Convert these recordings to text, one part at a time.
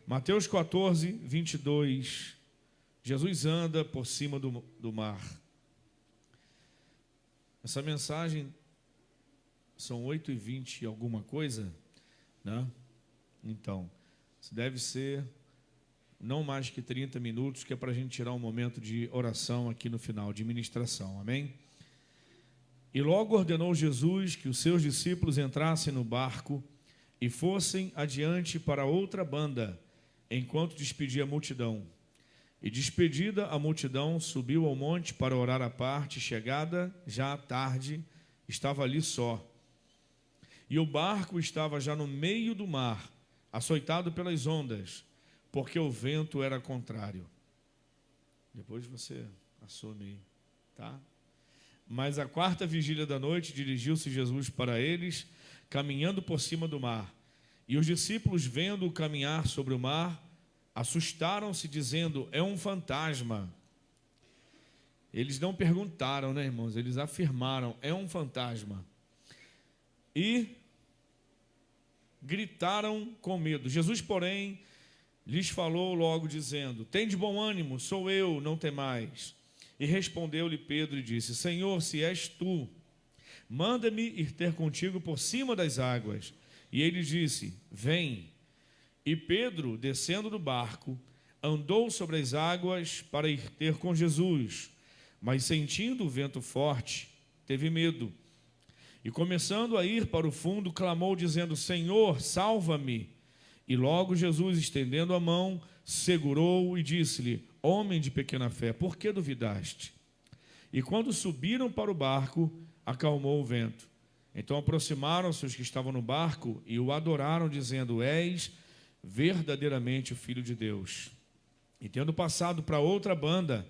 Mateus 14, 22. Jesus anda por cima do mar. Essa mensagem são 8h20 e alguma coisa, né? Então, deve ser não mais que 30 minutos, que é para a gente tirar um momento de oração aqui no final, de ministração, amém? E logo ordenou Jesus que os seus discípulos entrassem no barco e fossem adiante para outra banda, enquanto despedia a multidão. E despedida a multidão, subiu ao monte para orar à parte. Chegada já à tarde, estava ali só. E o barco estava já no meio do mar, açoitado pelas ondas, porque o vento era contrário. Depois você assume aí, tá? Mas à quarta vigília da noite, dirigiu-se Jesus para eles, caminhando por cima do mar. E os discípulos, vendo-o caminhar sobre o mar, assustaram-se, dizendo: é um fantasma. Eles não perguntaram, né, irmãos? Eles afirmaram: é um fantasma. E gritaram com medo. Jesus, porém, lhes falou logo, dizendo: tende bom ânimo, sou eu, não temais. E respondeu-lhe Pedro e disse: Senhor, se és tu, manda-me ir ter contigo por cima das águas. E ele disse: vem. E Pedro, descendo do barco, andou sobre as águas para ir ter com Jesus, mas sentindo o vento forte, teve medo. E começando a ir para o fundo, clamou dizendo: Senhor, salva-me. E logo Jesus, estendendo a mão, segurou-o e disse-lhe: homem de pequena fé, por que duvidaste? E quando subiram para o barco, acalmou o vento. Então aproximaram-se os que estavam no barco e o adoraram, dizendo: és verdadeiramente o Filho de Deus. E tendo passado para outra banda,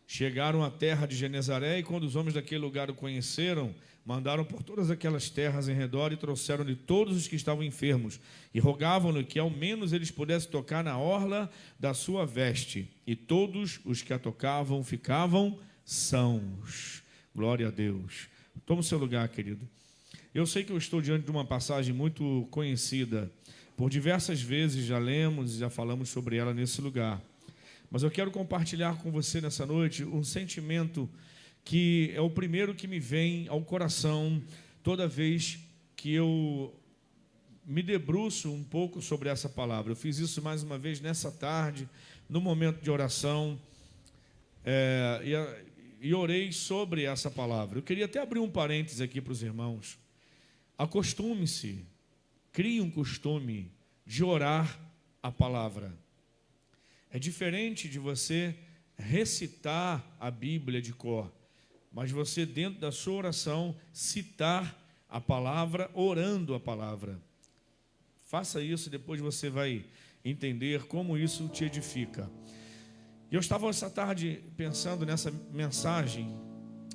chegaram à terra de Genezaré, e quando os homens daquele lugar o conheceram, mandaram por todas aquelas terras em redor e trouxeram-lhe todos os que estavam enfermos e rogavam-lhe que ao menos eles pudessem tocar na orla da sua veste, e todos os que a tocavam ficavam sãos. Glória a Deus. Toma o seu lugar, querido. Eu sei que eu estou diante de uma passagem muito conhecida. Por diversas vezes já lemos e já falamos sobre ela nesse lugar. Mas eu quero compartilhar com você nessa noite um sentimento que é o primeiro que me vem ao coração toda vez que eu me debruço um pouco sobre essa palavra. Eu fiz isso mais uma vez nessa tarde, no momento de oração, e orei sobre essa palavra. Eu queria até abrir um parênteses aqui para os irmãos. Acostume-se, crie um costume de orar a palavra. É diferente de você recitar a Bíblia de cor, mas você, dentro da sua oração, citar a palavra, orando a palavra. Faça isso e depois você vai entender como isso te edifica. Eu estava essa tarde pensando nessa mensagem.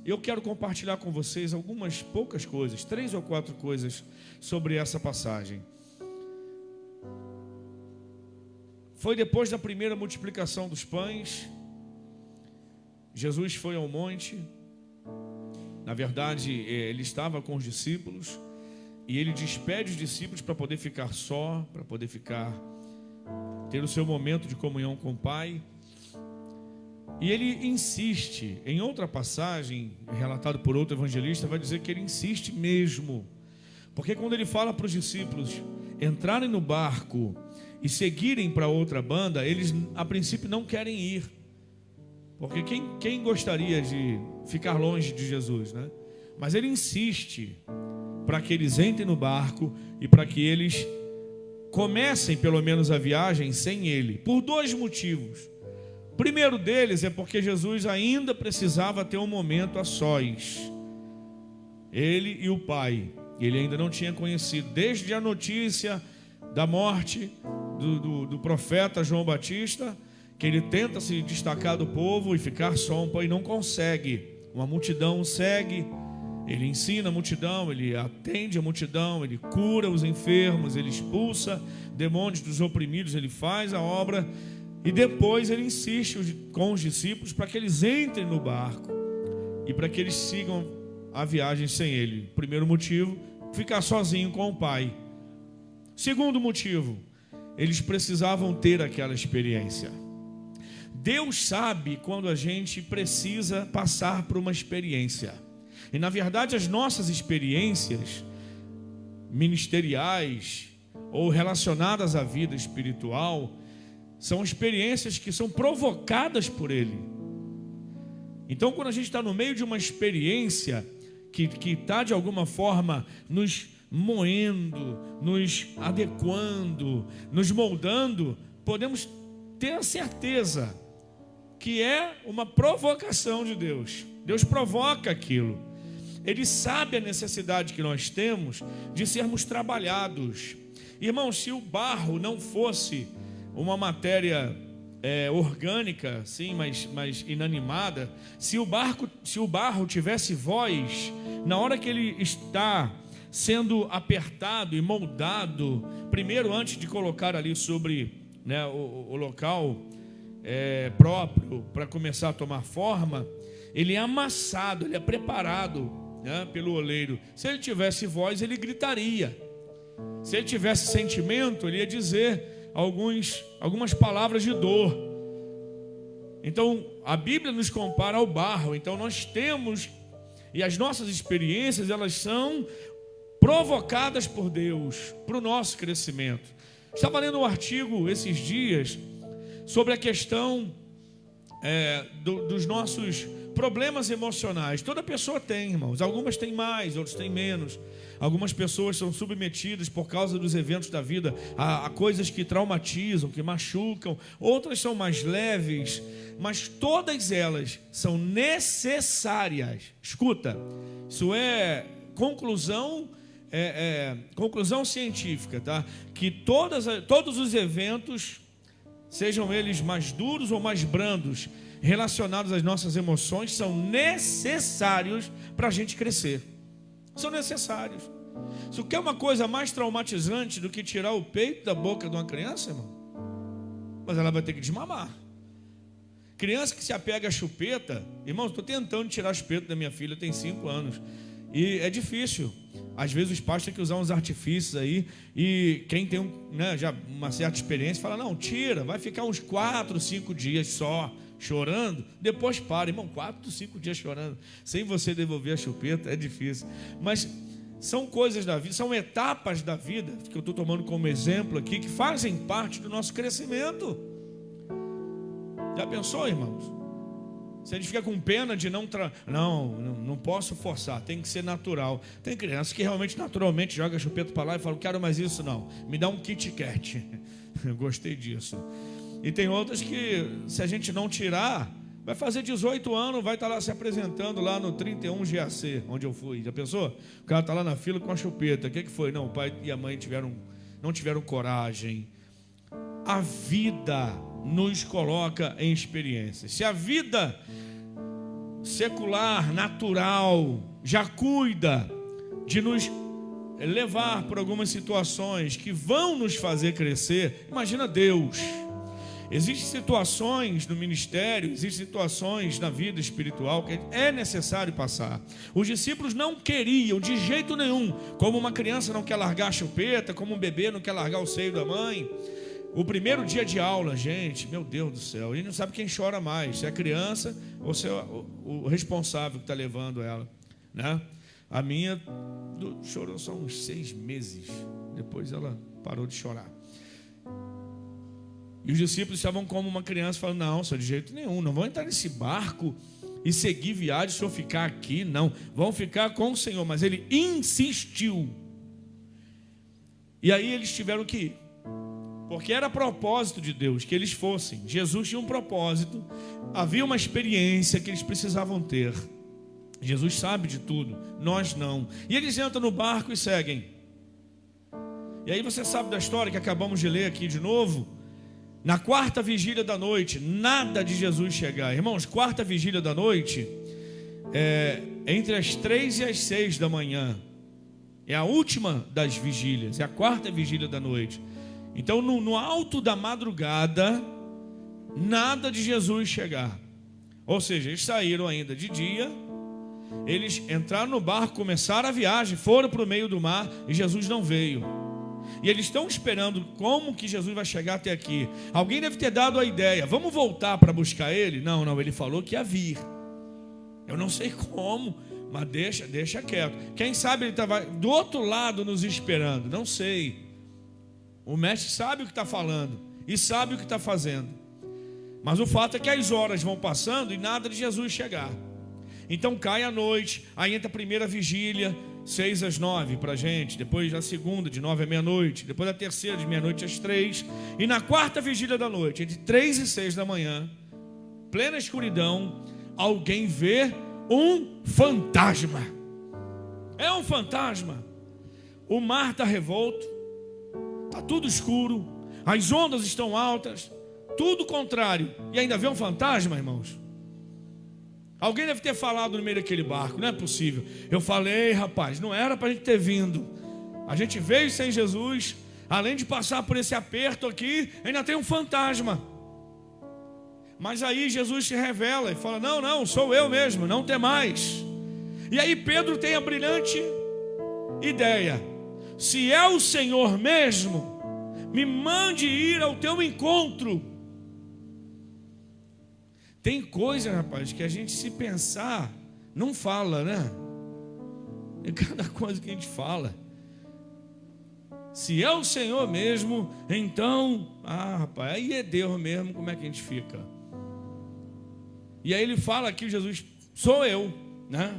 Eu quero compartilhar com vocês algumas poucas coisas, 3 ou 4 coisas sobre essa passagem. Foi depois da primeira multiplicação dos pães. Jesus foi ao monte. Na verdade, ele estava com os discípulos, e ele despede os discípulos para poder ficar só, para poder ter o seu momento de comunhão com o Pai. E ele insiste, em outra passagem, relatado por outro evangelista, vai dizer que ele insiste mesmo. Porque quando ele fala para os discípulos entrarem no barco e seguirem para outra banda, eles a princípio não querem ir. Porque quem gostaria de ficar longe de Jesus, né? Mas ele insiste para que eles entrem no barco e para que eles comecem pelo menos a viagem sem ele, por 2 motivos. O primeiro deles é porque Jesus ainda precisava ter um momento a sós, ele e o Pai. Ele ainda não tinha conhecido, desde a notícia da morte do profeta João Batista, que ele tenta se destacar do povo e ficar só, e não consegue. Uma multidão segue, ele ensina a multidão, ele atende a multidão, ele cura os enfermos, ele expulsa demônios dos oprimidos, ele faz a obra, e depois ele insiste com os discípulos para que eles entrem no barco e para que eles sigam a viagem sem ele. Primeiro motivo, ficar sozinho com o Pai. Segundo motivo, eles precisavam ter aquela experiência. Deus sabe quando a gente precisa passar por uma experiência. E na verdade as nossas experiências ministeriais ou relacionadas à vida espiritual são experiências que são provocadas por Ele. Então quando a gente está no meio de uma experiência que está de alguma forma nos moendo, nos adequando, nos moldando, podemos ter a certeza que é uma provocação de Deus. Deus provoca aquilo. Ele sabe a necessidade que nós temos de sermos trabalhados. Irmão, se o barro não fosse uma matéria orgânica, sim, mas inanimada, se o barro tivesse voz, na hora que ele está sendo apertado e moldado, primeiro antes de colocar ali sobre, né, o local próprio para começar a tomar forma, ele é amassado, ele é preparado, né, pelo oleiro. Se ele tivesse voz, ele gritaria. Se ele tivesse sentimento, ele ia dizer algumas palavras de dor. Então a Bíblia nos compara ao barro. Então nós temos, e as nossas experiências, elas são provocadas por Deus para o nosso crescimento. Estava lendo um artigo esses dias sobre a questão dos nossos problemas emocionais. Toda pessoa tem, irmãos. Algumas têm mais, outros têm menos. Algumas pessoas são submetidas por causa dos eventos da vida a coisas que traumatizam, que machucam. Outras são mais leves, mas todas elas são necessárias. Escuta, isso é conclusão científica, tá? Que todos os eventos, sejam eles mais duros ou mais brandos, relacionados às nossas emoções, são necessários para a gente crescer. São necessários. Isso quer uma coisa mais traumatizante do que tirar o peito da boca de uma criança, irmão? Mas ela vai ter que desmamar. Criança que se apega à chupeta, irmão, estou tentando tirar a chupeta da minha filha, tem 5 anos. E é difícil. Às vezes os pais têm que usar uns artifícios aí. E quem tem já uma certa experiência fala, não, tira, vai ficar uns 4, 5 dias só chorando, depois para. Irmão, 4, 5 dias chorando sem você devolver a chupeta é difícil. Mas são coisas da vida, são etapas da vida que eu estou tomando como exemplo aqui, que fazem parte do nosso crescimento. Já pensou, irmãos? Se a gente fica com pena de não posso forçar, tem que ser natural. Tem crianças que realmente naturalmente joga a chupeta para lá e fala, não quero mais isso não, me dá um Kit Kat. Eu gostei disso. E tem outras que, se a gente não tirar, vai fazer 18 anos, vai estar lá se apresentando lá no 31 GAC, onde eu fui. Já pensou? O cara está lá na fila com a chupeta. O que foi? Não, o pai e a mãe não tiveram coragem. A vida nos coloca em experiências. Se a vida secular, natural, já cuida de nos levar por algumas situações que vão nos fazer crescer, imagina Deus. Existem situações no ministério, existem situações na vida espiritual que é necessário passar. Os discípulos não queriam de jeito nenhum, como uma criança não quer largar a chupeta, como um bebê não quer largar o seio da mãe. O primeiro dia de aula, gente, meu Deus do céu, a gente não sabe quem chora mais, se é a criança ou se é o responsável que está levando ela, né? A minha chorou só uns 6 meses, depois ela parou de chorar. E os discípulos estavam como uma criança, falando, não, só de jeito nenhum, não vão entrar nesse barco e seguir viagem se eu ficar aqui, não, vão ficar com o Senhor. Mas ele insistiu, e aí eles tiveram que ir, porque era propósito de Deus que eles fossem. Jesus tinha um propósito, havia uma experiência que eles precisavam ter. Jesus sabe de tudo, nós não. E eles entram no barco e seguem. E aí você sabe da história que acabamos de ler aqui de novo. Na 4ª vigília da noite, nada de Jesus chegar. Irmãos, 4ª vigília da noite é entre as 3 e as 6 da manhã. É a última das vigílias, é a 4ª vigília da noite. Então no alto da madrugada, nada de Jesus chegar. Ou seja, eles saíram ainda de dia, eles entraram no barco, começaram a viagem, foram para o meio do mar e Jesus não veio. E eles estão esperando como que Jesus vai chegar até aqui. Alguém deve ter dado a ideia, vamos voltar para buscar ele? Não, ele falou que ia vir. Eu não sei como, mas deixa quieto. Quem sabe ele estava do outro lado nos esperando, não sei. O mestre sabe o que está falando e sabe o que está fazendo. Mas o fato é que as horas vão passando e nada de Jesus chegar. Então cai a noite, aí entra a primeira vigília, 6 às 9 para a gente, depois a segunda de 9 à meia-noite, depois a terceira de meia-noite às 3, e na quarta vigília da noite, entre 3 e 6 da manhã, plena escuridão, alguém vê um fantasma. É um fantasma. O mar está revolto, está tudo escuro, as ondas estão altas, tudo contrário, e ainda vê um fantasma, irmãos. Alguém deve ter falado no meio daquele barco, não é possível. Eu falei, rapaz, não era para a gente ter vindo. A gente veio sem Jesus, além de passar por esse aperto aqui, ainda tem um fantasma. Mas aí Jesus se revela e fala, não, sou eu mesmo, não tem mais. E aí Pedro tem a brilhante ideia, se é o Senhor mesmo, me mande ir ao teu encontro. Tem coisa, rapaz, que a gente, se pensar, não fala, né? É cada coisa que a gente fala. Se é o Senhor mesmo, então, rapaz, aí é Deus mesmo, como é que a gente fica? E aí ele fala aqui, Jesus, sou eu, né?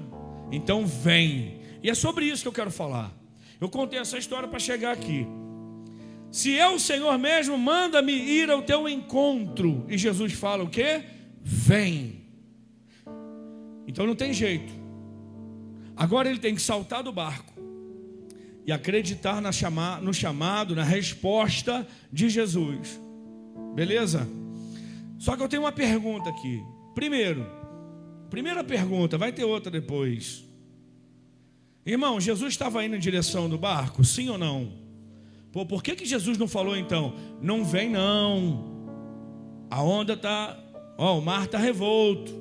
Então vem. E é sobre isso que eu quero falar. Eu contei essa história para chegar aqui. Se é o Senhor mesmo, manda-me ir ao teu encontro. E Jesus fala o quê? Vem. Então não tem jeito. Agora ele tem que saltar do barco e acreditar no chamado, na resposta de Jesus. Beleza? Só que eu tenho uma pergunta aqui. Primeira pergunta, vai ter outra depois. Irmão, Jesus estava indo em direção do barco? Sim ou não? Por que Jesus não falou então? Não vem não. A onda está... o mar está revolto,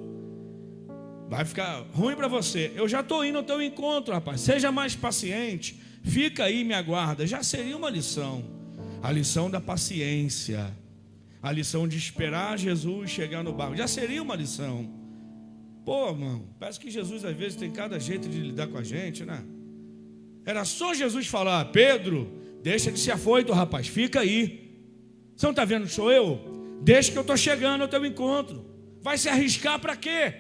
vai ficar ruim para você. Eu já estou indo ao teu encontro, rapaz. Seja mais paciente, fica aí, me aguarda. Já seria uma lição, a lição da paciência, a lição de esperar Jesus chegar no barco. Já seria uma lição. Pô, mano, parece que Jesus às vezes tem cada jeito de lidar com a gente, né? Era só Jesus falar, Pedro, deixa de ser afoito, rapaz, fica aí. Você não está vendo que sou eu? Deixa que eu estou chegando ao teu encontro. Vai se arriscar para quê?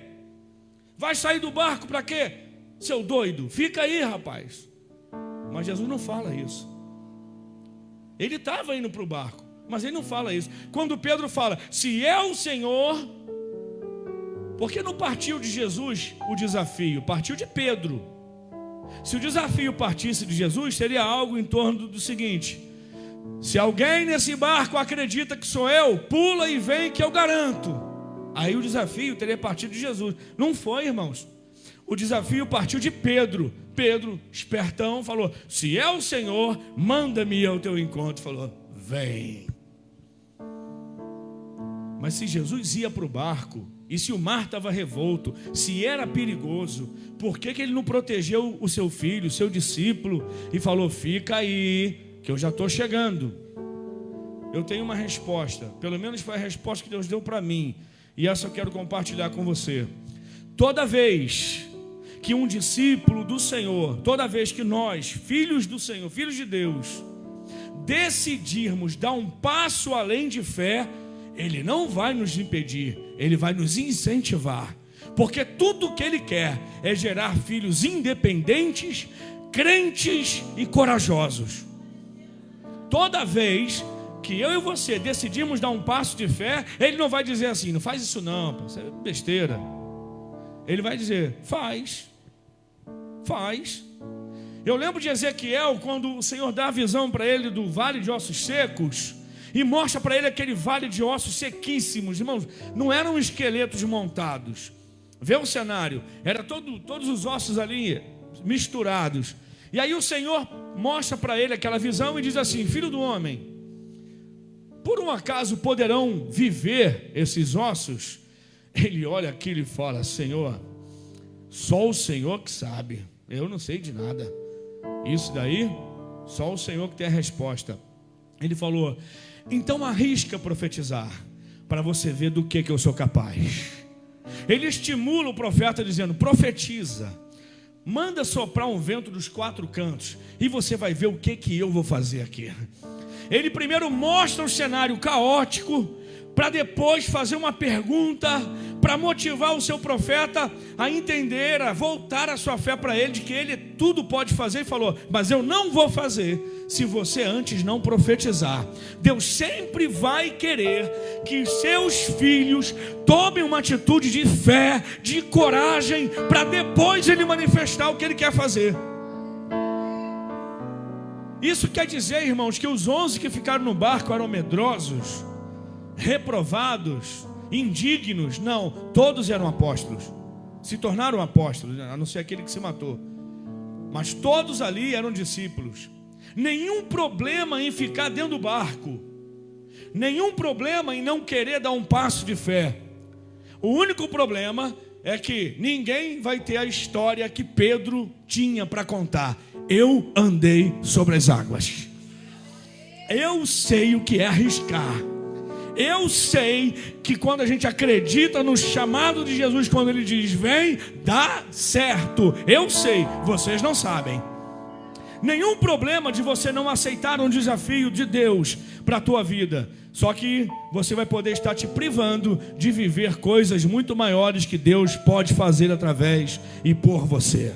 Vai sair do barco para quê? Seu doido, fica aí, rapaz. Mas Jesus não fala isso. Ele estava indo para o barco, mas ele não fala isso. Quando Pedro fala, se é o Senhor, porque não partiu de Jesus o desafio, partiu de Pedro. Se o desafio partisse de Jesus, seria algo em torno do seguinte: se alguém nesse barco acredita que sou eu, pula e vem que eu garanto. Aí o desafio teria partido de Jesus. Não foi, irmãos. O desafio partiu de Pedro. Pedro, espertão, falou, se é o Senhor, manda-me ir ao teu encontro. Falou, vem. Mas se Jesus ia para o barco, e se o mar estava revolto, se era perigoso, por que ele não protegeu o seu filho, o seu discípulo, e falou, fica aí, que eu já estou chegando? Eu tenho uma resposta, pelo menos foi a resposta que Deus deu para mim, e essa eu quero compartilhar com você. Toda vez que um discípulo do Senhor, toda vez que nós, filhos do Senhor, filhos de Deus, decidirmos dar um passo além de fé, Ele não vai nos impedir, Ele vai nos incentivar, porque tudo que Ele quer é gerar filhos independentes, crentes e corajosos. Toda vez que eu e você decidimos dar um passo de fé, Ele não vai dizer assim, não faz isso não, isso é besteira. Ele vai dizer, faz. Eu lembro de Ezequiel, quando o Senhor dá a visão para ele do vale de ossos secos, e mostra para ele aquele vale de ossos sequíssimos, irmãos, não eram esqueletos montados. Vê o cenário, era todos os ossos ali misturados. E aí o Senhor mostra para ele aquela visão e diz assim, filho do homem, por um acaso poderão viver esses ossos? Ele olha aquilo e fala, Senhor, só o Senhor que sabe, eu não sei de nada. Isso daí, Só o Senhor que tem a resposta. Ele falou: então arrisca profetizar, para você ver do que eu sou capaz. Ele estimula o profeta dizendo: profetiza, manda soprar um vento dos 4 cantos, e você vai ver o que eu vou fazer aqui. Ele primeiro mostra o cenário caótico, para depois fazer uma pergunta, para motivar o seu profeta a entender, a voltar a sua fé para ele, de que ele tudo pode fazer. E falou: mas eu não vou fazer se você antes não profetizar. Deus sempre vai querer que seus filhos tomem uma atitude de fé, de coragem, para depois ele manifestar o que ele quer fazer. Isso quer dizer, irmãos, que os 11 que ficaram no barco eram medrosos, reprovados, indignos? Não, todos eram apóstolos, se tornaram apóstolos, a não ser aquele que se matou, mas todos ali eram discípulos. Nenhum problema em ficar dentro do barco, nenhum problema em não querer dar um passo de fé. O único problema é que ninguém vai ter a história que Pedro tinha para contar. Eu andei sobre as águas, eu sei o que é arriscar. Eu sei que quando a gente acredita no chamado de Jesus, quando ele diz vem, dá certo. Eu sei, vocês não sabem. Nenhum problema de você não aceitar um desafio de Deus para a tua vida. Só que você vai poder estar te privando de viver coisas muito maiores que Deus pode fazer através e por você.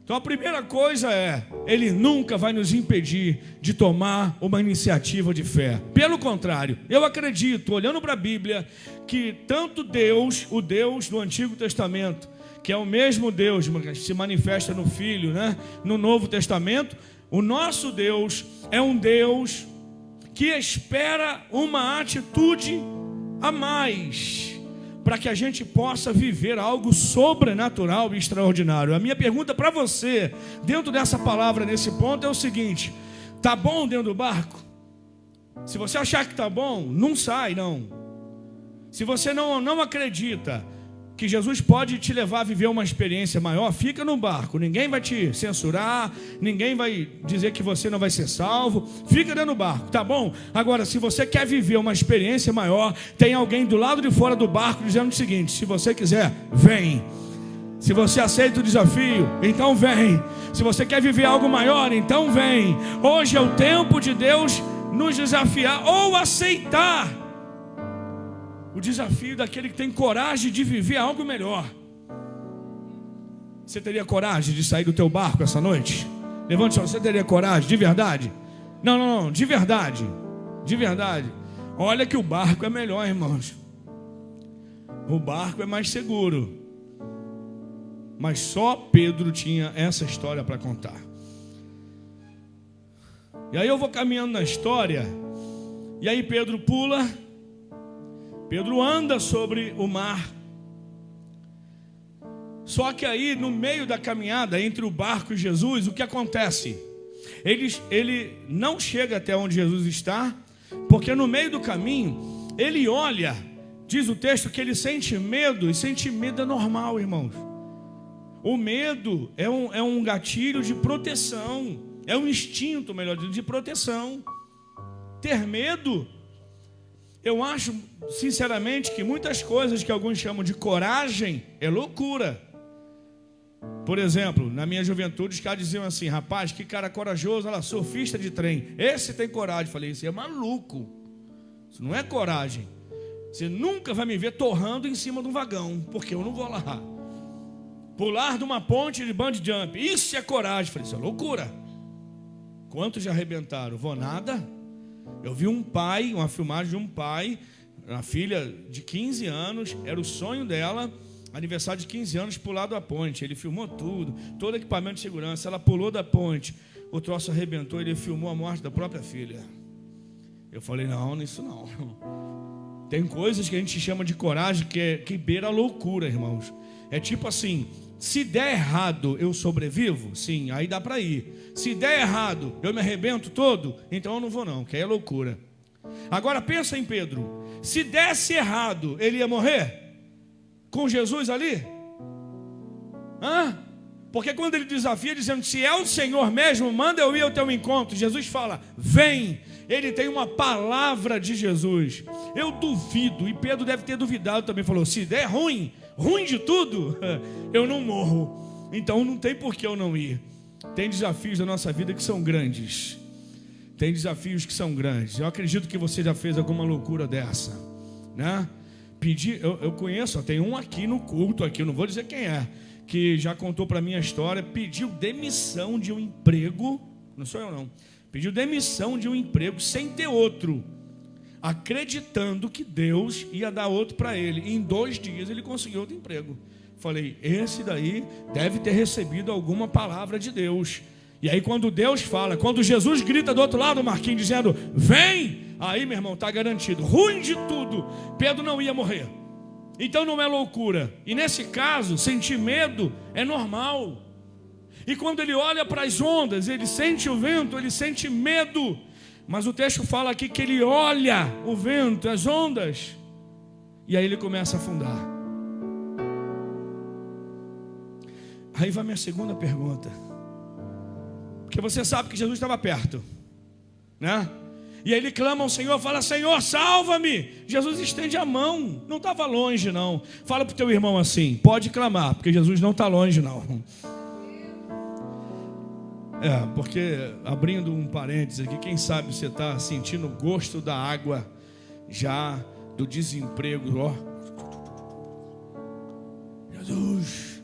Então a primeira coisa é: Ele nunca vai nos impedir de tomar uma iniciativa de fé. Pelo contrário, eu acredito, olhando para a Bíblia, que tanto Deus, o Deus do Antigo Testamento, que é o mesmo Deus que se manifesta no Filho, né? No Novo Testamento, o nosso Deus é um Deus que espera uma atitude a mais, para que a gente possa viver algo sobrenatural e extraordinário. A minha pergunta para você, dentro dessa palavra, nesse ponto, é o seguinte: tá bom dentro do barco? Se você achar que tá bom, não sai, não. Se você não acredita que Jesus pode te levar a viver uma experiência maior, fica no barco. Ninguém vai te censurar, ninguém vai dizer que você não vai ser salvo. Fica dentro do barco, tá bom? Agora, se você quer viver uma experiência maior, tem alguém do lado de fora do barco dizendo o seguinte: se você quiser, vem. Se você aceita o desafio, então vem. Se você quer viver algo maior, então vem. Hoje é o tempo de Deus nos desafiar ou aceitar o desafio daquele que tem coragem de viver algo melhor. Você teria coragem de sair do teu barco essa noite? Levante só, você teria coragem, de verdade? Não, de verdade. De verdade. Olha que o barco é melhor, irmãos. O barco é mais seguro. Mas só Pedro tinha essa história para contar. E aí eu vou caminhando na história, e aí Pedro pula. Pedro anda sobre o mar. Só que aí, no meio da caminhada entre o barco e Jesus, o que acontece? Ele não chega até onde Jesus está, porque no meio do caminho, ele olha, diz o texto que ele sente medo, e sente medo é normal, irmãos. O medo é um gatilho de proteção, é um instinto, melhor dizendo, de proteção. Ter medo, eu acho, sinceramente, que muitas coisas que alguns chamam de coragem é loucura. Por exemplo, na minha juventude, os caras diziam assim: rapaz, que cara corajoso, olha lá, surfista de trem, esse tem coragem. Eu falei: isso é maluco, isso não é coragem. Você nunca vai me ver torrando em cima de um vagão, porque eu não vou lá. Pular de uma ponte de bungee jump, isso é coragem. Eu falei: isso é loucura. Quantos já arrebentaram? Vou nada. Eu vi um pai, uma filmagem de um pai, uma filha de 15 anos, era o sonho dela, aniversário de 15 anos, pular da ponte. Ele filmou tudo, todo equipamento de segurança. Ela pulou da ponte, o troço arrebentou, ele filmou a morte da própria filha. Eu falei: não, isso não. Tem coisas que a gente chama de coragem que beira a loucura, irmãos. É tipo assim: se der errado, eu sobrevivo? Sim, aí dá para ir. Se der errado, eu me arrebento todo? Então eu não vou não, que aí é loucura. Agora pensa em Pedro. Se desse errado, ele ia morrer? Com Jesus ali? Porque quando ele desafia, dizendo, se é o Senhor mesmo, manda eu ir ao teu encontro. Jesus fala, vem. Ele tem uma palavra de Jesus. Eu duvido, e Pedro deve ter duvidado também. Falou, se der ruim de tudo, eu não morro. Então não tem por que eu não ir. Tem desafios da nossa vida que são grandes. Tem desafios que são grandes. Eu acredito que você já fez alguma loucura dessa, né? Eu conheço, tem um aqui no culto, aqui, eu não vou dizer quem é, que já contou para mim a história, pediu demissão de um emprego, não sou eu não, pediu demissão de um emprego sem ter outro, acreditando que Deus ia dar outro para ele. Em 2 dias ele conseguiu outro emprego. Falei, esse daí deve ter recebido alguma palavra de Deus. E aí quando Deus fala, quando Jesus grita do outro lado, Marquinhos, dizendo, vem, aí meu irmão, está garantido. Ruim de tudo, Pedro não ia morrer. Então não é loucura. E nesse caso, sentir medo é normal. E quando ele olha para as ondas, ele sente o vento, ele sente medo. Mas o texto fala aqui que ele olha o vento, as ondas, e aí ele começa a afundar. Aí vai minha segunda pergunta. Porque você sabe que Jesus estava perto, né? E aí ele clama ao Senhor, fala, Senhor, salva-me. Jesus estende a mão, não estava longe não. Fala para o teu irmão assim, pode clamar, porque Jesus não está longe não. Porque, abrindo um parênteses aqui, quem sabe você está sentindo o gosto da água já, do desemprego, ó. Jesus.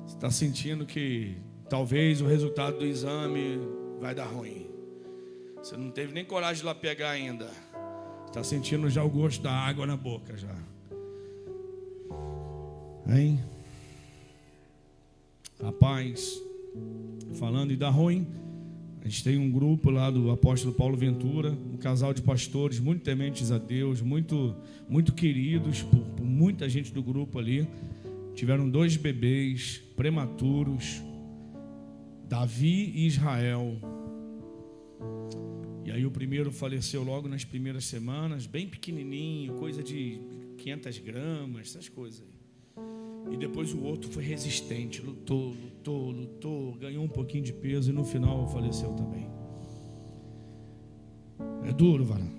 Você está sentindo que talvez o resultado do exame vai dar ruim. Você não teve nem coragem de ir lá pegar ainda. Está sentindo já o gosto da água na boca já. Hein? Rapaz, falando em dar ruim, a gente tem um grupo lá do apóstolo Paulo Ventura, um casal de pastores muito tementes a Deus, muito queridos por muita gente do grupo ali. Tiveram 2 bebês prematuros, Davi e Israel. E aí o primeiro faleceu logo nas primeiras semanas, bem pequenininho, coisa de 500 gramas, essas coisas aí. E depois o outro foi resistente, lutou, ganhou um pouquinho de peso e no final faleceu também. É duro, varão.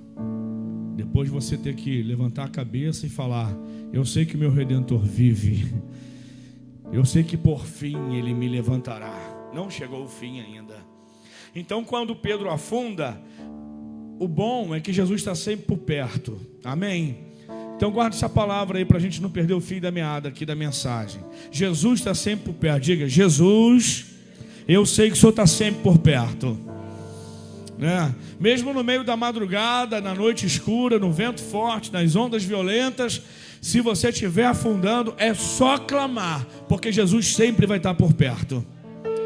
Depois você ter que levantar a cabeça e falar, eu sei que meu Redentor vive. Eu sei que por fim ele me levantará. Não chegou o fim ainda. Então quando Pedro afunda, o bom é que Jesus está sempre por perto. Amém? Então guarde essa palavra aí para a gente não perder o fio da meada aqui da mensagem. Jesus está sempre por perto. Diga, Jesus, eu sei que o Senhor está sempre por perto, né? Mesmo no meio da madrugada, na noite escura, no vento forte, nas ondas violentas, se você estiver afundando, é só clamar, porque Jesus sempre vai estar por perto.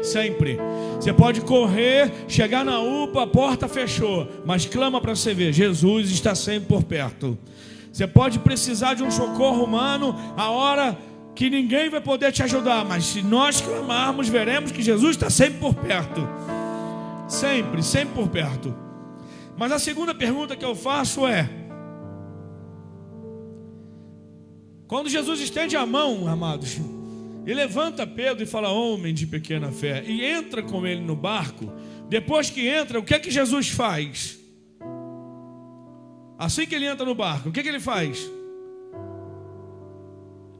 Sempre. Você pode correr, chegar na UPA, a porta fechou, mas clama para você ver, Jesus está sempre por perto. Você pode precisar de um socorro humano a hora que ninguém vai poder te ajudar, mas se nós clamarmos, veremos que Jesus está sempre por perto. Sempre, sempre por perto. Mas a segunda pergunta que eu faço é: quando Jesus estende a mão, amados, e levanta Pedro e fala, homem de pequena fé, e entra com ele no barco, depois que entra, o que é que Jesus faz? Assim que ele entra no barco, o que é que ele faz?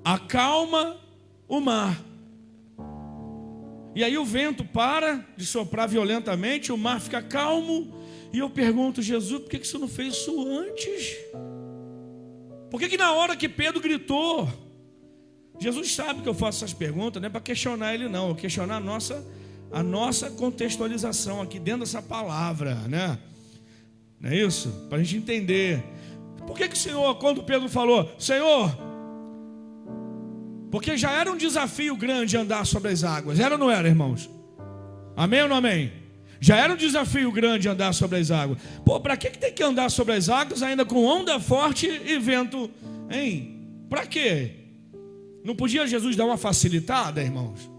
Acalma o mar. E aí o vento para de soprar violentamente, o mar fica calmo. E eu pergunto, Jesus, por que você não fez isso antes? Por que na hora que Pedro gritou? Jesus sabe que eu faço essas perguntas, não é para questionar ele não, é questionar a nossa contextualização aqui dentro dessa palavra, né? Não é isso? Para a gente entender. Por que o Senhor, quando Pedro falou, Senhor, porque já era um desafio grande andar sobre as águas, era ou não era, irmãos? Amém ou não amém? Já era um desafio grande andar sobre as águas. Pô, para que tem que andar sobre as águas ainda com onda forte e vento, hein? Para quê? Não podia Jesus dar uma facilitada, irmãos?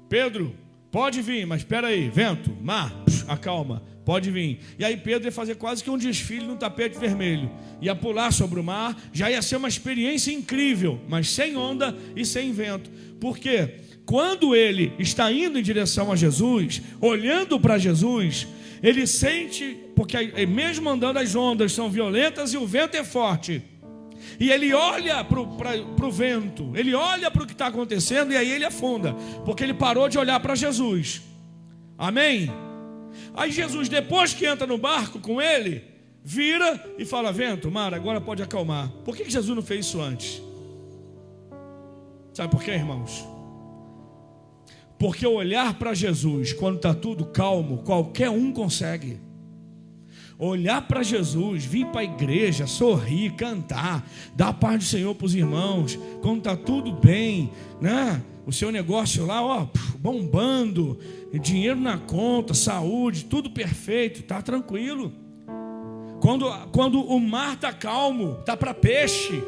Pedro, pode vir, mas espera aí, vento, mar, acalma. pode vir. E aí Pedro ia fazer quase que um desfile no tapete vermelho, ia pular sobre o mar, já ia ser uma experiência incrível, mas sem onda e sem vento. Por quê? Quando ele está indo em direção a Jesus, olhando para Jesus, ele sente, porque mesmo andando as ondas são violentas e o vento é forte, e ele olha para o vento, ele olha para o que está acontecendo, e aí ele afunda, porque ele parou de olhar para Jesus. Amém? Aí Jesus, depois que entra no barco com ele, vira e fala: vento, mar, agora pode acalmar. Por que Jesus não fez isso antes? Sabe por quê, irmãos? Porque olhar para Jesus quando está tudo calmo, qualquer um consegue. Olhar para Jesus, vir para a igreja, sorrir, cantar, dar a paz do Senhor para os irmãos, quando está tudo bem, né? O seu negócio lá, ó, bombando, dinheiro na conta, saúde, tudo perfeito, está tranquilo. Quando o mar está calmo, está para peixe,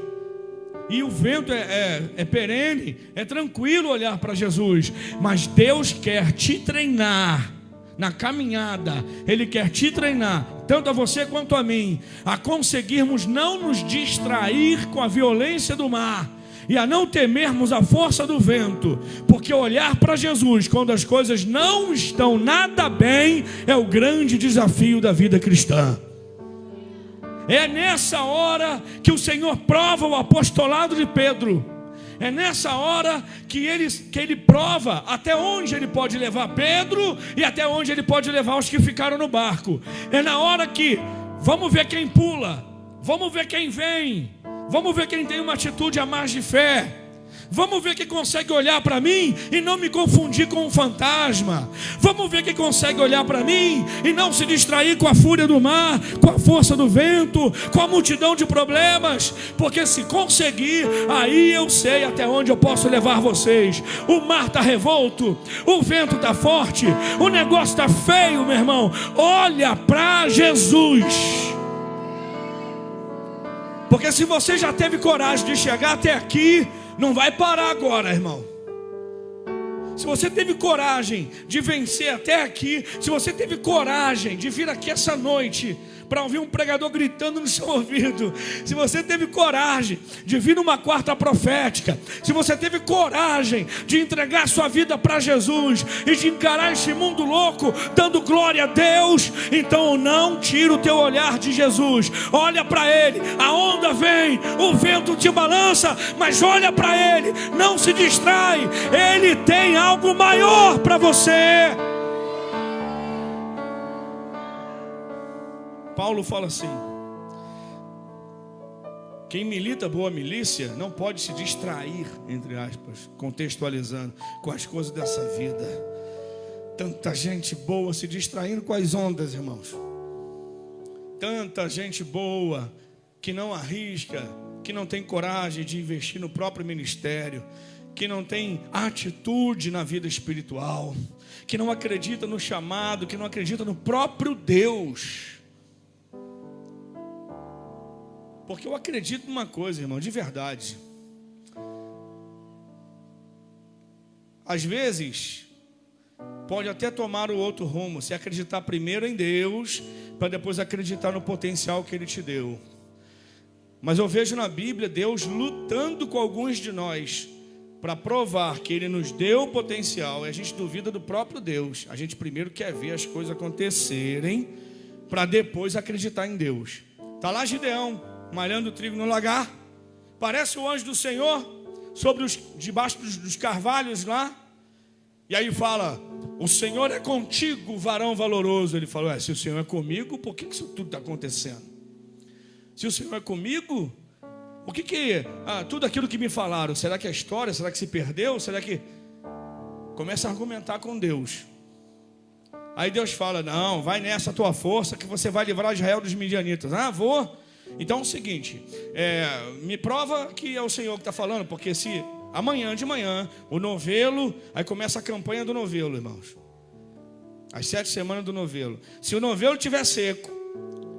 e o vento é perene, é tranquilo olhar para Jesus. Mas Deus quer te treinar na caminhada, Ele quer te treinar, tanto a você quanto a mim, a conseguirmos não nos distrair com a violência do mar e a não temermos a força do vento, porque olhar para Jesus quando as coisas não estão nada bem é o grande desafio da vida cristã. É nessa hora que o Senhor prova o apostolado de Pedro. É nessa hora que ele prova até onde ele pode levar Pedro e até onde ele pode levar os que ficaram no barco. É na hora que vamos ver quem pula, vamos ver quem vem, vamos ver quem tem uma atitude a mais de fé. Vamos ver quem consegue olhar para mim e não me confundir com um fantasma. Vamos ver quem consegue olhar para mim e não se distrair com a fúria do mar, com a força do vento, com a multidão de problemas. Porque se conseguir, aí eu sei até onde eu posso levar vocês. O mar está revolto, o vento está forte, o negócio está feio, meu irmão. Olha para Jesus. Porque se você já teve coragem de chegar até aqui, não vai parar agora, irmão. Se você teve coragem de vencer até aqui, se você teve coragem de vir aqui essa noite para ouvir um pregador gritando no seu ouvido, se você teve coragem de vir numa quarta profética, se você teve coragem de entregar sua vida para Jesus e de encarar esse mundo louco dando glória a Deus, então não tira o teu olhar de Jesus. Olha para Ele, a onda vem, o vento te balança, mas olha para Ele, não se distrai. Ele tem algo maior para você. Paulo fala assim: quem milita boa milícia não pode se distrair, entre aspas, contextualizando, com as coisas dessa vida. Tanta gente boa se distraindo com as ondas, irmãos. Tanta gente boa que não arrisca, que não tem coragem de investir no próprio ministério, que não tem atitude na vida espiritual, que não acredita no chamado, que não acredita no próprio Deus. Porque eu acredito numa coisa, irmão, de verdade. Às vezes, pode até tomar o outro rumo, se acreditar primeiro em Deus, para depois acreditar no potencial que Ele te deu. Mas eu vejo na Bíblia Deus lutando com alguns de nós, para provar que Ele nos deu o potencial, e a gente duvida do próprio Deus. A gente primeiro quer ver as coisas acontecerem, para depois acreditar em Deus. Está lá Gideão, malhando trigo no lagar, parece o anjo do Senhor debaixo dos carvalhos lá, e aí fala: o Senhor é contigo, varão valoroso. Ele falou: se o Senhor é comigo, por que isso tudo está acontecendo? Se o Senhor é comigo, o que tudo aquilo que me falaram, será que é história? Será que se perdeu? Será que... Começa a argumentar com Deus. Aí Deus fala: não, vai nessa tua força que você vai livrar Israel dos midianitas. Vou. Então é o seguinte, me prova que é o Senhor que está falando, porque se amanhã de manhã, o novelo, aí começa a campanha do novelo, irmãos, as 7 semanas do novelo. Se o novelo estiver seco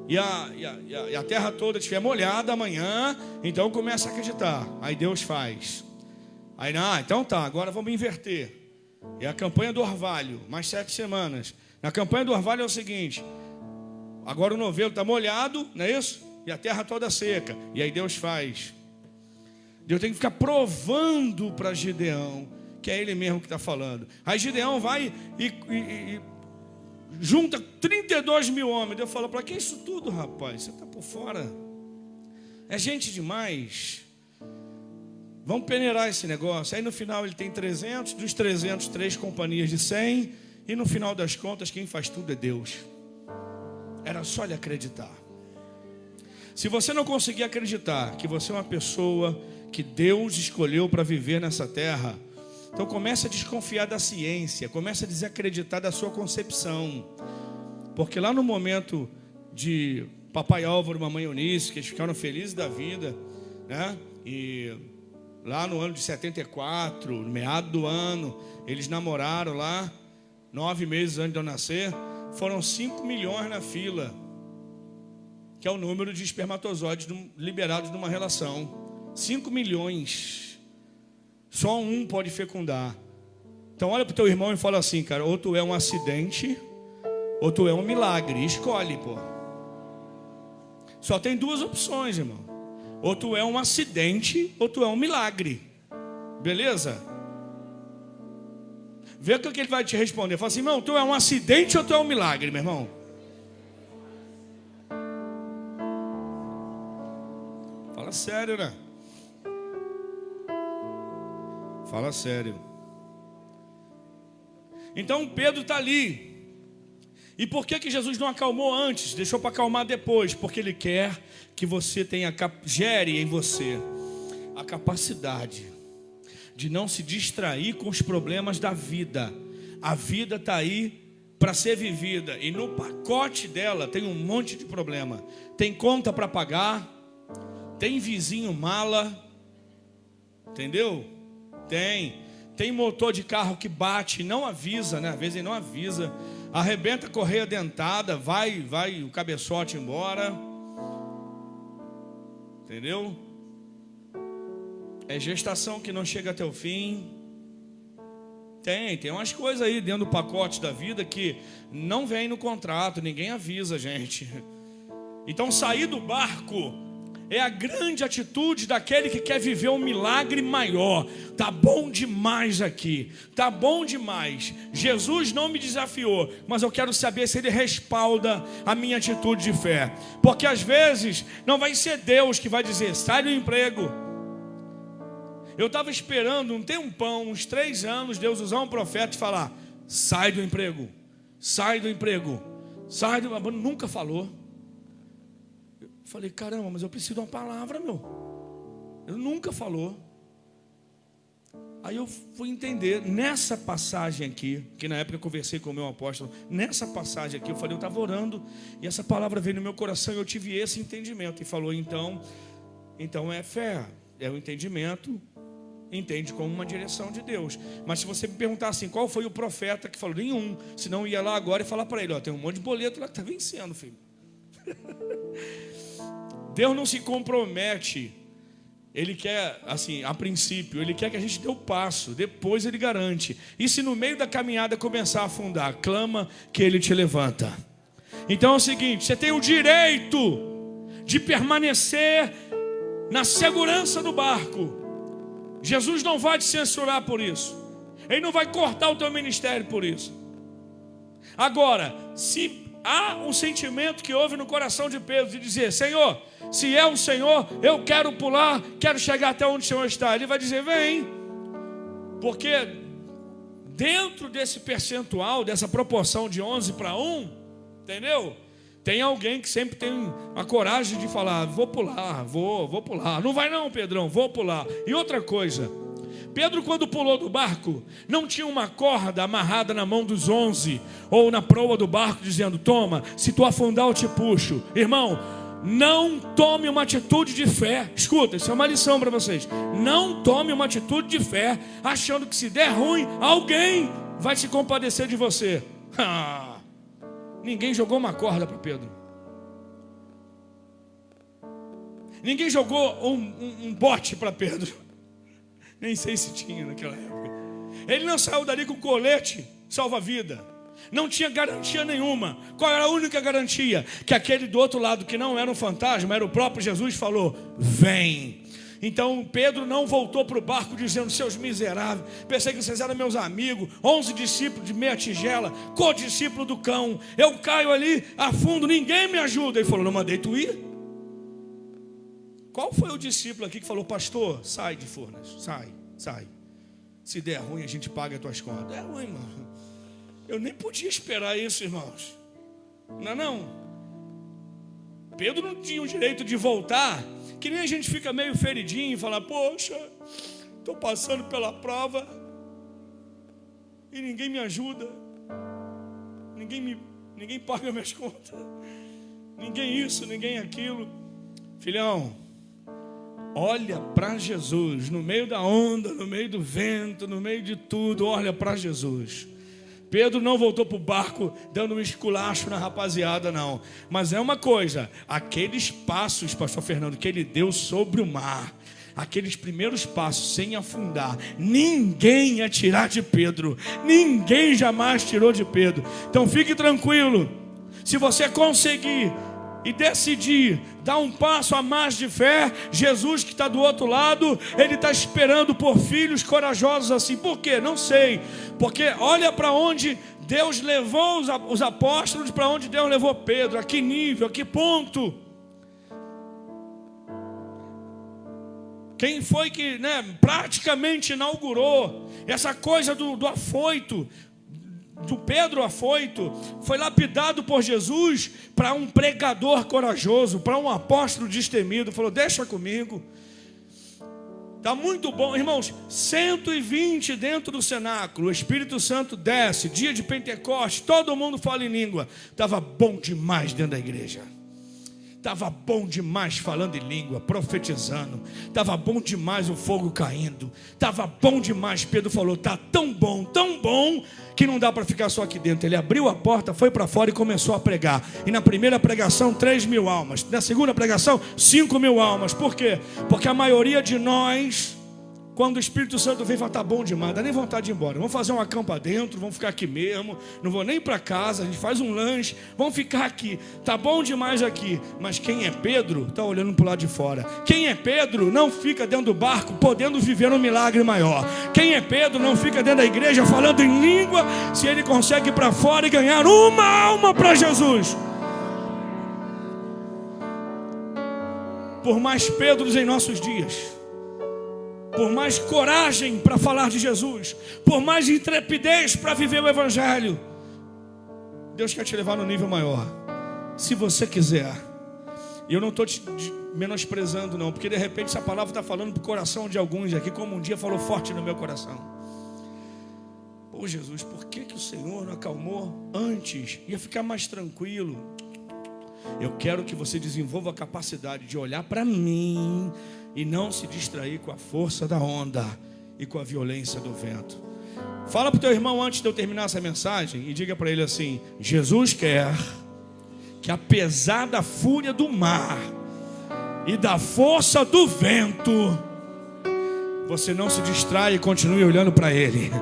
e a terra toda estiver molhada amanhã, então começa a acreditar. Aí Deus faz. Aí, então tá, agora vamos inverter. É a campanha do orvalho, mais 7 semanas. Na campanha do orvalho é o seguinte: Agora o novelo está molhado, não é isso? E a terra toda seca. E aí Deus faz. Deus tem que ficar provando para Gideão que é ele mesmo que está falando. Aí Gideão vai e junta 32 mil homens. Deus fala: para que isso tudo, rapaz? Você está por fora. É gente demais. Vamos peneirar esse negócio. Aí no final ele tem 300, dos 300, 3 companhias de 100. E no final das contas, quem faz tudo é Deus. Era só ele acreditar. Se você não conseguir acreditar que você é uma pessoa que Deus escolheu para viver nessa terra, então comece a desconfiar da ciência, comece a desacreditar da sua concepção. Porque lá no momento de Papai Álvaro e Mamãe Eunice, que eles ficaram felizes da vida, né? E lá no ano de 74, no meado do ano, eles namoraram lá, 9 meses antes de eu nascer, foram 5 milhões na fila, que é o número de espermatozoides liberados numa relação. 5 milhões. Só um pode fecundar. Então olha para o teu irmão e fala assim: cara, ou tu é um acidente, ou tu é um milagre. Escolhe, pô. Só tem 2 opções, irmão. Ou tu é um acidente, ou tu é um milagre. Beleza? Vê o que ele vai te responder. Fala assim: irmão, tu é um acidente ou tu é um milagre, meu irmão? Fala sério, né? Fala sério. Então Pedro está ali. E por que Jesus não acalmou antes? Deixou para acalmar depois? Porque Ele quer que você gere em você a capacidade de não se distrair com os problemas da vida. A vida está aí para ser vivida. E no pacote dela tem um monte de problema. Tem conta para pagar. Tem vizinho mala. Entendeu? Tem motor de carro que bate e não avisa, né? Às vezes ele não avisa. Arrebenta a correia dentada, vai o cabeçote embora. Entendeu? É gestação que não chega até o fim. Tem umas coisas aí dentro do pacote da vida que não vem no contrato, ninguém avisa, gente. Então sair do barco é a grande atitude daquele que quer viver um milagre maior. Tá bom demais aqui, tá bom demais. Jesus não me desafiou, mas eu quero saber se Ele respalda a minha atitude de fé. Porque às vezes não vai ser Deus que vai dizer: sai do emprego. Eu estava esperando um tempão, uns 3 anos, Deus usar um profeta e falar: sai do emprego, sai do emprego, sai do... Nunca falou. Falei: caramba, mas eu preciso de uma palavra, meu. Ele nunca falou. Aí eu fui entender, nessa passagem aqui, que na época eu conversei com o meu apóstolo, nessa passagem aqui, eu falei, eu estava orando, e essa palavra veio no meu coração, e eu tive esse entendimento. E falou: então é fé, é o entendimento, entende como uma direção de Deus. Mas se você me perguntar assim, qual foi o profeta que falou? Nenhum. Senão eu ia lá agora e falar para ele: ó, tem um monte de boleto lá que está vencendo, filho. Deus não se compromete. Ele quer, assim, a princípio, Ele quer que a gente dê o passo, depois Ele garante. E se no meio da caminhada começar a afundar, clama que Ele te levanta. Então é o seguinte: você tem o direito de permanecer na segurança do barco. Jesus não vai te censurar por isso. Ele não vai cortar o teu ministério por isso. Agora, se há um sentimento que houve no coração de Pedro de dizer: Senhor, se é o Senhor, eu quero pular, quero chegar até onde o Senhor está. Ele vai dizer: vem. Porque dentro desse percentual, dessa proporção de 11 para 1, entendeu? Tem alguém que sempre tem a coragem de falar: vou pular, vou pular. Não vai não, Pedrão, vou pular. E outra coisa, Pedro, quando pulou do barco, não tinha uma corda amarrada na mão dos 11 ou na proa do barco dizendo: toma, se tu afundar eu te puxo. Irmão, não tome uma atitude de fé. Escuta, isso é uma lição para vocês. Não tome uma atitude de fé achando que se der ruim, alguém vai se compadecer de você. Ninguém jogou uma corda para Pedro. Ninguém jogou um bote para Pedro. Nem sei se tinha naquela época. Ele não saiu dali com colete salva-vida. Não tinha garantia nenhuma. Qual era a única garantia? Que aquele do outro lado, que não era um fantasma, era o próprio Jesus, falou: vem. Então Pedro não voltou para o barco dizendo: seus miseráveis, pensei que vocês eram meus amigos, 11 discípulos de meia tigela, co-discípulo do cão, eu caio ali, afundo, ninguém me ajuda. Ele falou: não mandei tu ir? Qual foi o discípulo aqui que falou: pastor, sai de Furnas, sai, se der ruim a gente paga as tuas contas? É ruim, irmão. Eu nem podia esperar isso, irmãos. Não. Pedro não tinha o direito de voltar. Que nem a gente fica meio feridinho e fala: poxa, estou passando pela prova e ninguém me ajuda, ninguém paga minhas contas, ninguém isso, ninguém aquilo. Filhão, olha para Jesus, no meio da onda, no meio do vento, no meio de tudo, olha para Jesus. Pedro não voltou para o barco dando um esculacho na rapaziada, não. Mas é uma coisa, aqueles passos, pastor Fernando, que ele deu sobre o mar, aqueles primeiros passos sem afundar, ninguém ia tirar de Pedro. Ninguém jamais tirou de Pedro. Então fique tranquilo, se você conseguir e decidir dar um passo a mais de fé, Jesus que está do outro lado, Ele está esperando por filhos corajosos assim. Por quê? Não sei. Porque olha para onde Deus levou os apóstolos, para onde Deus levou Pedro, a que nível, a que ponto. Quem foi que praticamente inaugurou essa coisa do afoito, do Pedro afoito, foi lapidado por Jesus para um pregador corajoso, para um apóstolo destemido. Falou: deixa comigo, está muito bom. Irmãos, 120 dentro do cenáculo, o Espírito Santo desce, dia de Pentecostes, todo mundo fala em língua. Estava bom demais dentro da igreja. Estava bom demais falando em língua, profetizando. Estava bom demais o fogo caindo. Estava bom demais. Pedro falou: está tão bom que não dá para ficar só aqui dentro. Ele abriu a porta, foi para fora e começou a pregar. E na primeira pregação 3.000 almas. Na segunda pregação 5.000 almas. Por quê? Porque a maioria de nós, quando o Espírito Santo vem, fala: tá bom demais, dá nem vontade de ir embora. Vamos fazer uma campa dentro, vamos ficar aqui mesmo. Não vou nem para casa, a gente faz um lanche, vamos ficar aqui. Tá bom demais aqui. Mas quem é Pedro, está olhando para o lado de fora. Quem é Pedro não fica dentro do barco podendo viver um milagre maior. Quem é Pedro não fica dentro da igreja falando em língua, se ele consegue ir para fora e ganhar uma alma para Jesus. Por mais Pedros em nossos dias, por mais coragem para falar de Jesus, por mais intrepidez para viver o Evangelho, Deus quer te levar no nível maior, se você quiser. E eu não estou te menosprezando não, porque de repente essa palavra está falando para o coração de alguns aqui, como um dia falou forte no meu coração. Pô, Jesus, por que o Senhor não acalmou antes? Ia ficar mais tranquilo. Eu quero que você desenvolva a capacidade de olhar para mim e não se distrair com a força da onda e com a violência do vento. Fala para o teu irmão antes de eu terminar essa mensagem e diga para ele assim: Jesus quer que, apesar da fúria do mar e da força do vento, você não se distraia e continue olhando para Ele.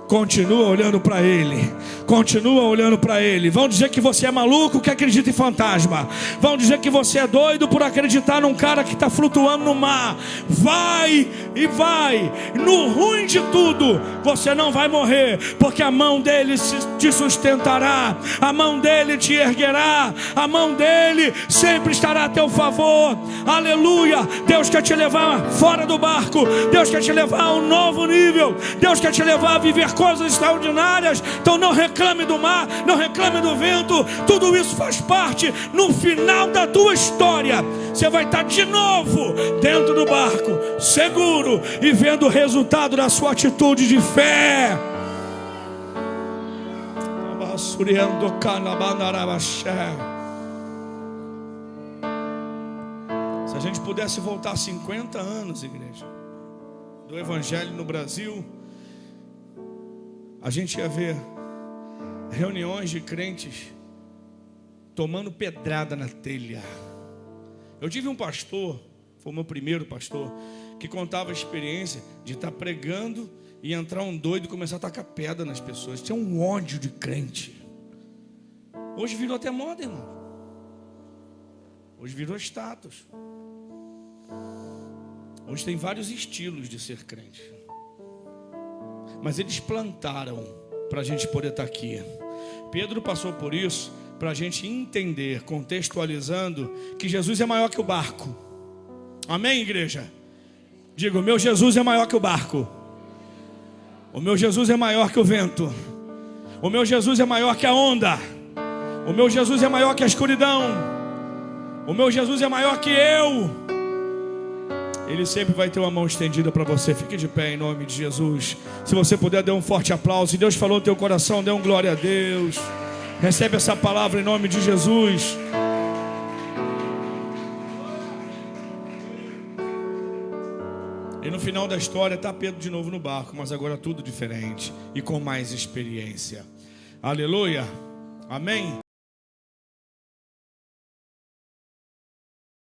Continua olhando para Ele. Continua olhando para Ele. Vão dizer que você é maluco que acredita em fantasma. Vão dizer que você é doido por acreditar num cara que está flutuando no mar. Vai e vai. No ruim de tudo, você não vai morrer, porque a mão dele te sustentará. A mão dele te erguerá. A mão dele sempre estará a teu favor. Aleluia. Deus quer te levar fora do barco. Deus quer te levar a um novo nível. Deus quer te levar a viver coisas extraordinárias. Então não reclame do mar, não reclame do vento. Tudo isso faz parte. No final da tua história, você vai estar de novo dentro do barco, seguro e vendo o resultado da sua atitude de fé. Se a gente pudesse voltar 50 anos, igreja, do Evangelho no Brasil, a gente ia ver reuniões de crentes tomando pedrada na telha. Eu tive um pastor, foi o meu primeiro pastor, que contava a experiência de estar pregando e entrar um doido e começar a tacar pedra nas pessoas. Tinha um ódio de crente. Hoje virou até moda, irmão. Hoje virou status. Hoje tem vários estilos de ser crente. Mas eles plantaram para a gente poder estar aqui. Pedro passou por isso para a gente entender, contextualizando, que Jesus é maior que o barco. Amém, igreja? Diga, o meu Jesus é maior que o barco. O meu Jesus é maior que o vento. O meu Jesus é maior que a onda. O meu Jesus é maior que a escuridão. O meu Jesus é maior que eu. Ele sempre vai ter uma mão estendida para você. Fique de pé em nome de Jesus. Se você puder, dê um forte aplauso. Se Deus falou no teu coração, dê um glória a Deus. Recebe essa palavra em nome de Jesus. E no final da história está Pedro de novo no barco, mas agora tudo diferente e com mais experiência. Aleluia. Amém.